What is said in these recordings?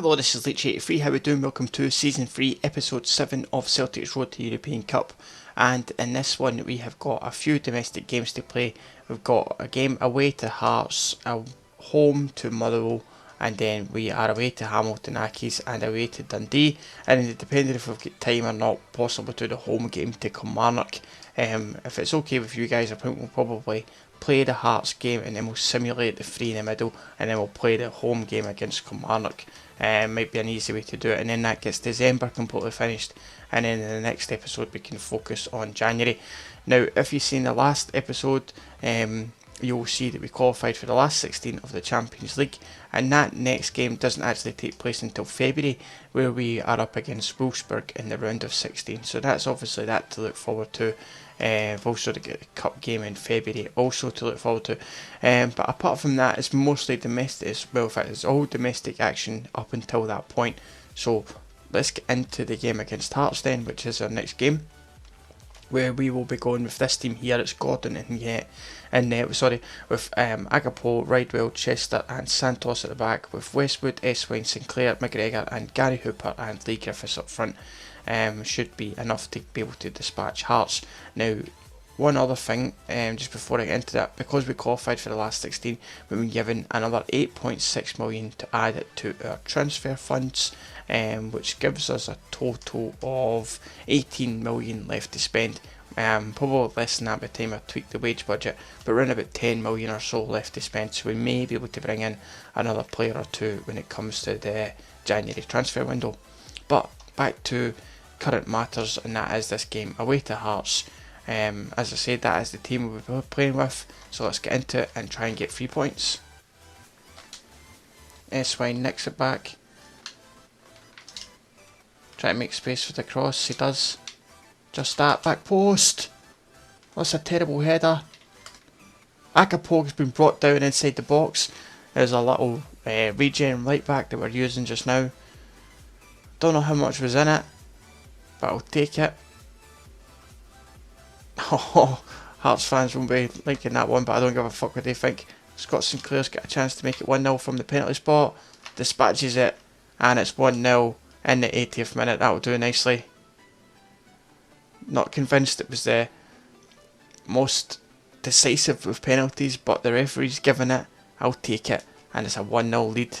Hello, this is Leech83, how we doing? Welcome to Season 3, Episode 7 of Celtic's Road to European Cup. And in this one we have got a few domestic games to play. We've got a game away to Hearts, a home to Motherwell, and then we are away to Hamilton Accies and away to Dundee. And then depending if we've got time or not, possibly do the home game to Kilmarnock. If it's okay with you guys, I think we'll probably play the Hearts game and then we'll simulate the three in the middle, and then we'll play the home game against Kilmarnock. Might be an easy way to do it, and then that gets December completely finished, and then in the next episode we can focus on January. Now, if you've seen the last episode, you'll see that we qualified for the last 16 of the Champions League, and that next game doesn't actually take place until February, where we are up against Wolfsburg in the round of 16. So that's obviously that to look forward to. We've also got the cup game in February also to look forward to. But apart from that, it's mostly domestic. Well, in fact, it's all domestic action up until that point. So let's get into the game against Hearts then, which is our next game, where we will be going with this team here. It's Gordon with Agapo, Ridewell, Chester and Santos at the back, with Westwood, Eswine, Sinclair, McGregor and Gary Hooper and Lee Griffiths up front. Should be enough to be able to dispatch Hearts. Now, one other thing, just before I get into that, because we qualified for the last 16, we've been given another 8.6 million to add it to our transfer funds, which gives us a total of 18 million left to spend. Probably less than that by the time I tweak the wage budget, but we're in about 10 million or so left to spend, so we may be able to bring in another player or two when it comes to the January transfer window. But back to current matters, and that is this game away to Hearts. As I said, that is the team we'll be playing with, so let's get into it and try and get 3 points. Eswine nicks it back, try to make space for the cross, he does just that, back post. That's a terrible header. Akapog's been brought down inside the box. There's a little regen right back that we're using just now. Don't know how much was in it, but I'll take it. Oh, Hearts fans won't be liking that one, but I don't give a fuck what they think. Scott Sinclair's got a chance to make it 1-0 from the penalty spot, dispatches it, and it's 1-0 in the 80th minute. That'll do nicely. Not convinced it was the most decisive of penalties, but the referee's given it. I'll take it, and it's a 1-0 lead.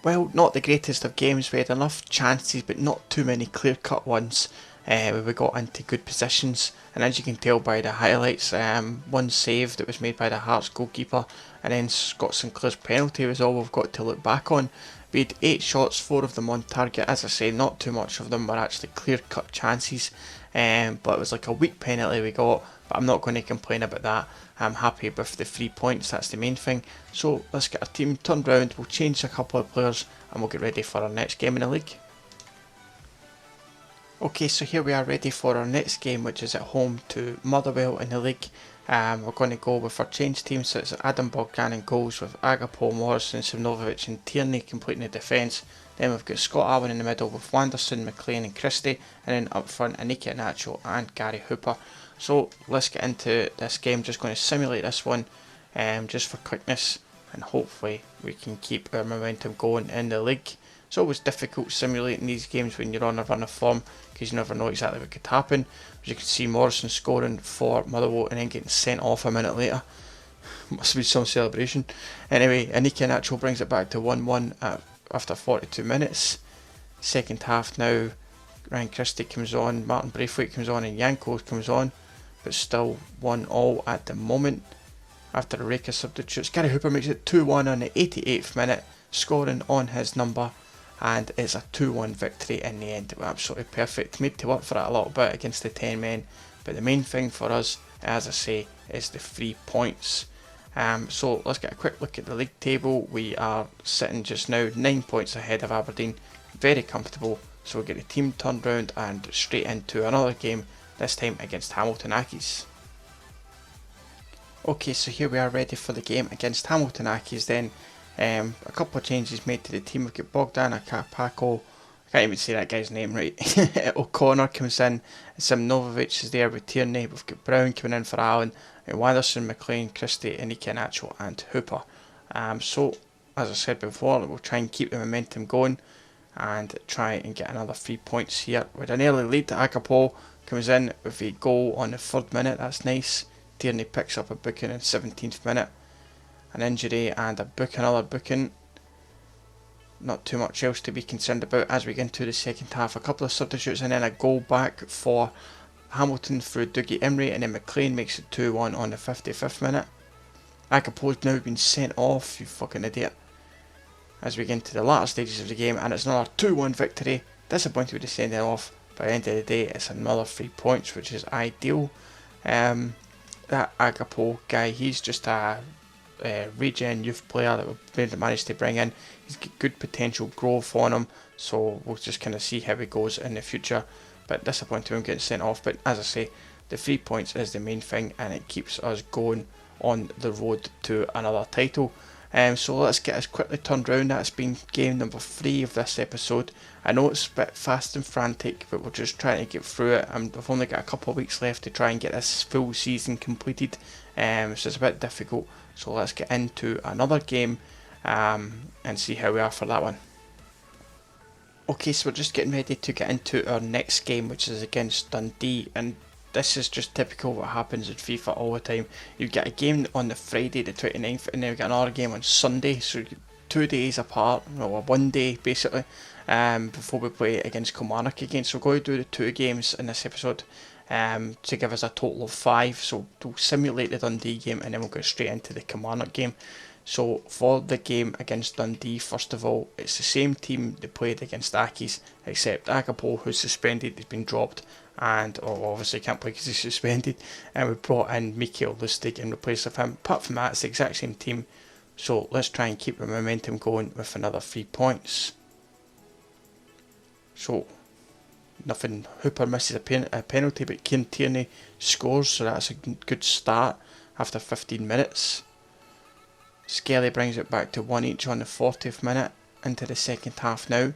Well, not the greatest of games. We had enough chances, but not too many clear-cut ones. We got into good positions, and as you can tell by the highlights, one save that was made by the Hearts goalkeeper, and then Scott Sinclair's penalty was all we've got to look back on. We had 8 shots, 4 of them on target. As I say, not too much of them were actually clear-cut chances, but it was like a weak penalty we got, but I'm not going to complain about that. I'm happy with the 3 points, that's the main thing. So let's get our team turned round, we'll change a couple of players, and we'll get ready for our next game in the league. Okay, so here we are ready for our next game, which is at home to Motherwell in the league. We're going to go with our change team, so it's Adam Bogdan in goals, with Agapo, Morrison, Simonovic and Tierney completing the defence. Then we've got Scott Allen in the middle with Wanderson, McLean and Christie, and then up front Aniki Nacho and Gary Hooper. So let's get into this game. Just going to simulate this one just for quickness, and hopefully we can keep our momentum going in the league. It's always difficult simulating these games when you're on a run of form, because you never know exactly what could happen. As you can see, Morrison scoring for Motherwell and then getting sent off a minute later. Must be some celebration. Anyway, Aniki Nacho brings it back to 1-1 after 42 minutes. Second half now, Ryan Christie comes on, Martin Braithwaite comes on and Yanko comes on, but still 1-1 at the moment after a rake of substitutes. Gary Hooper makes it 2-1 on the 88th minute, scoring on his number, and it's a 2-1 victory in the end. It was absolutely perfect. Made to work for it a little bit against the 10 men, but the main thing for us, as I say, is the 3 points. So let's get a quick look at the league table. We are sitting just now 9 points ahead of Aberdeen, very comfortable. So we'll get the team turned round and straight into another game, this time against Hamilton Accies. Okay, so here we are ready for the game against Hamilton Accies then. A couple of changes made to the team. We've got Bogdan Akapako, I can't even say that guy's name right. O'Connor comes in, Simonovic is there with Tierney, we've got Brown coming in for Allen, and Wanderson, McLean, Christie, Aniki Nacho and Hooper. So as I said before, we'll try and keep the momentum going and try and get another 3 points here. With an early lead, Agapo comes in with a goal on the 3rd minute, that's nice. Tierney picks up a booking in the 17th minute. An injury and another booking. Not too much else to be concerned about as we get into the second half. A couple of substitutes and then a goal back for Hamilton through Dougie Emery, and then McLean makes it 2-1 on the 55th minute. Agapo's now been sent off, you fucking idiot. As we get into the latter stages of the game, and it's another 2-1 victory. Disappointed with the sending off. By the end of the day, it's another 3 points, which is ideal. That Agapo guy, he's just a regen youth player that we've managed to bring in. He's got good potential growth on him, so we'll just kind of see how he goes in the future. But disappointed him getting sent off. But as I say, the 3 points is the main thing, and it keeps us going on the road to another title. So let's get us quickly turned round. That's been game number 3 of this episode. I know it's a bit fast and frantic, but we're just trying to get through it. I've only got a couple of weeks left to try and get this full season completed, so it's a bit difficult. So let's get into another game and see how we are for that one. Okay, so we're just getting ready to get into our next game, which is against Dundee, and this is just typical what happens in FIFA all the time. You get a game on the Friday the 29th, and then you get another game on Sunday, so you get 2 days apart, or 1 day basically, before we play against Kilmarnock again. So we're going to do the 2 games in this episode to give us a total of 5. So we'll simulate the Dundee game, and then we'll go straight into the Kilmarnock game. So for the game against Dundee, first of all, it's the same team that played against Accies, except Agapo, who's suspended, has been dropped, and obviously can't play because he's suspended, and we brought in Mikael Lustig in replace of him. Apart from that, it's the exact same team, so let's try and keep the momentum going with another 3 points. So, nothing, Hooper misses a penalty, but Kieran Tierney scores, so that's a good start after 15 minutes. Skelly brings it back to 1 each on the 40th minute, into the second half now.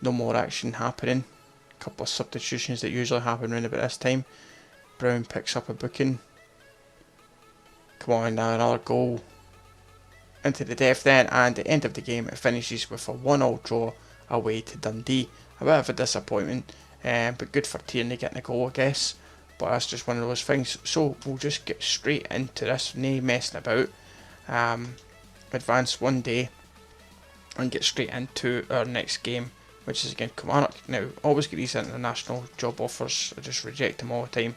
No more action happening. A couple of substitutions that usually happen around about this time. Brown picks up a booking. Come on now, another goal. Into the depth then, and at the end of the game it finishes with a 1-1 draw away to Dundee. A bit of a disappointment, but good for Tierney getting a goal, I guess. But that's just one of those things. So we'll just get straight into this, no messing about. Advance 1 day and get straight into our next game, which is against Kilmarnock. Now, always get these international job offers, I just reject them all the time.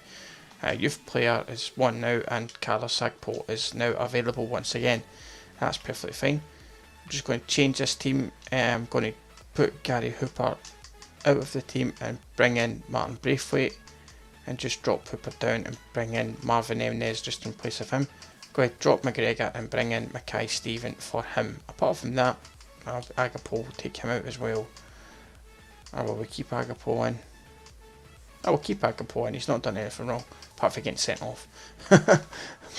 Youth player is one now, and Carlos Sagpo is now available once again. That's perfectly fine. I'm just going to change this team. I'm going to put Gary Hooper out of the team and bring in Martin Braithwaite, and just drop Hooper down and bring in Marvin Emnes just in place of him. Go ahead, drop McGregor and bring in Mackay Stephen for him. Apart from that, Agapo will take him out as well. Or will we keep Agapo in? I will keep Agapo in, he's not done anything wrong, apart from getting sent off. But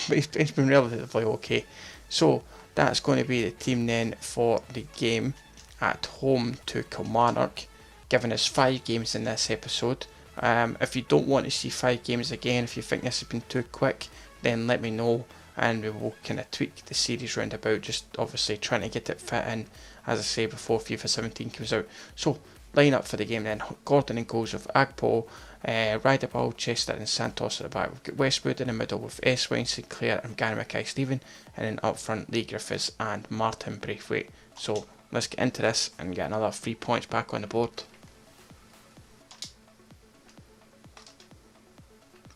he's been relatively okay. So, that's going to be the team then for the game at home to Kilmarnock, giving us 5 games in this episode. If you don't want to see 5 games again, if you think this has been too quick, then let me know, and we will kind of tweak the series round about, just obviously trying to get it fit in, as I say, before FIFA 17 comes out. So, line up for the game then. Gordon in goals with Agpo, Rideable, Chester and Santos at the back. We've got Westwood in the middle with Eswine, Sinclair and Gary Mackay-Stephen, and then up front Lee Griffiths and Martin Braithwaite. So, let's get into this and get another 3 points back on the board.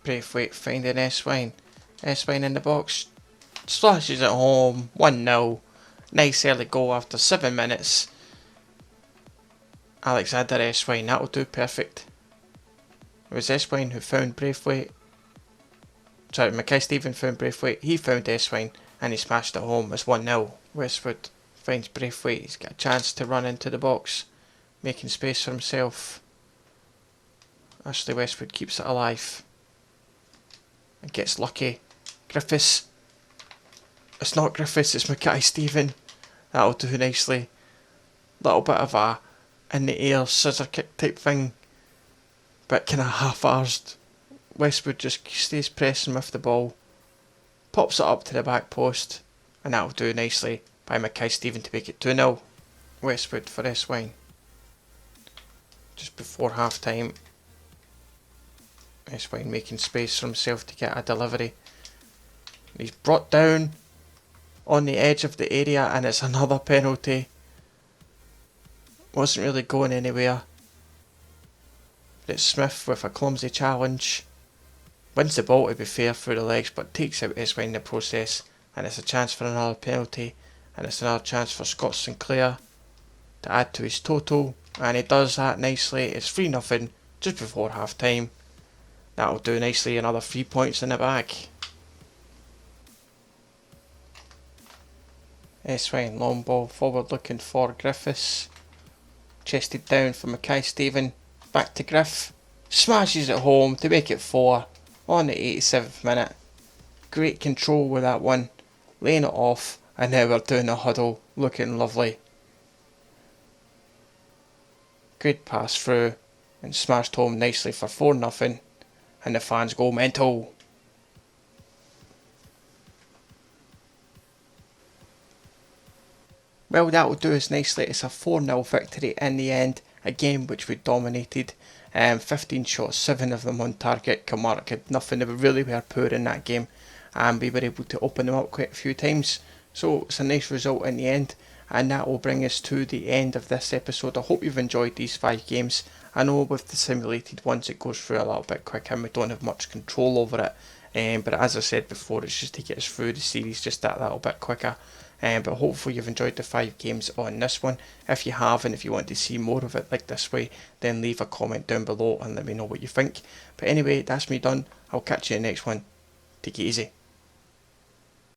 Braithwaite finding Eswine. Eswine in the box, slashes it home, 1-0. Nice early goal after 7 minutes. Alexander Eswine, that'll do perfect. It was Eswine who found Braithwaite. Sorry, Mackay-Stephen found Braithwaite, he found Eswine, and he smashed it home. It's 1-0. Westwood finds Braithwaite, he's got a chance to run into the box, making space for himself. Ashley Westwood keeps it alive and gets lucky. Griffiths. It's not Griffiths, it's Mackay-Stephen. That'll do nicely. Little bit of a in the air scissor kick type thing, but kind of half-arsed. Westwood just stays pressing with the ball, pops it up to the back post, and that'll do nicely. by Mackay Stephen to make it 2-0. Westwood for Eswine. Just before half time, Eswine making space for himself to get a delivery. He's brought down on the edge of the area, and it's another penalty. Wasn't really going anywhere. It's Smith with a clumsy challenge. Wins the ball, to be fair, through the legs, but takes out Eswine in the process. And it's a chance for another penalty. And it's another chance for Scott Sinclair to add to his total. And he does that nicely. It's 3-0 just before half time. That'll do nicely. Another 3 points in the bag. Eswine long ball forward looking for Griffiths. Chested down for Mackay Stephen. Back to Griff. Smashes it home to make it 4 on the 87th minute. Great control with that one. Laying it off, and now we're doing a huddle. Looking lovely. Good pass through and smashed home nicely for 4-0. And the fans go mental. Well, that will do us nicely. It's a 4-0 victory in the end. A game which we dominated. 15 shots, 7 of them on target. Kilmarnock had nothing. They really were poor in that game. And we were able to open them up quite a few times. So it's a nice result in the end. And that will bring us to the end of this episode. I hope you've enjoyed these 5 games. I know with the simulated ones it goes through a little bit quicker and we don't have much control over it. But as I said before, it's just to get us through the series just that little bit quicker. But hopefully you've enjoyed the 5 games on this one. If you have, and if you want to see more of it like this way, then leave a comment down below and let me know what you think. But anyway, that's me done. I'll catch you in the next one. Take it easy.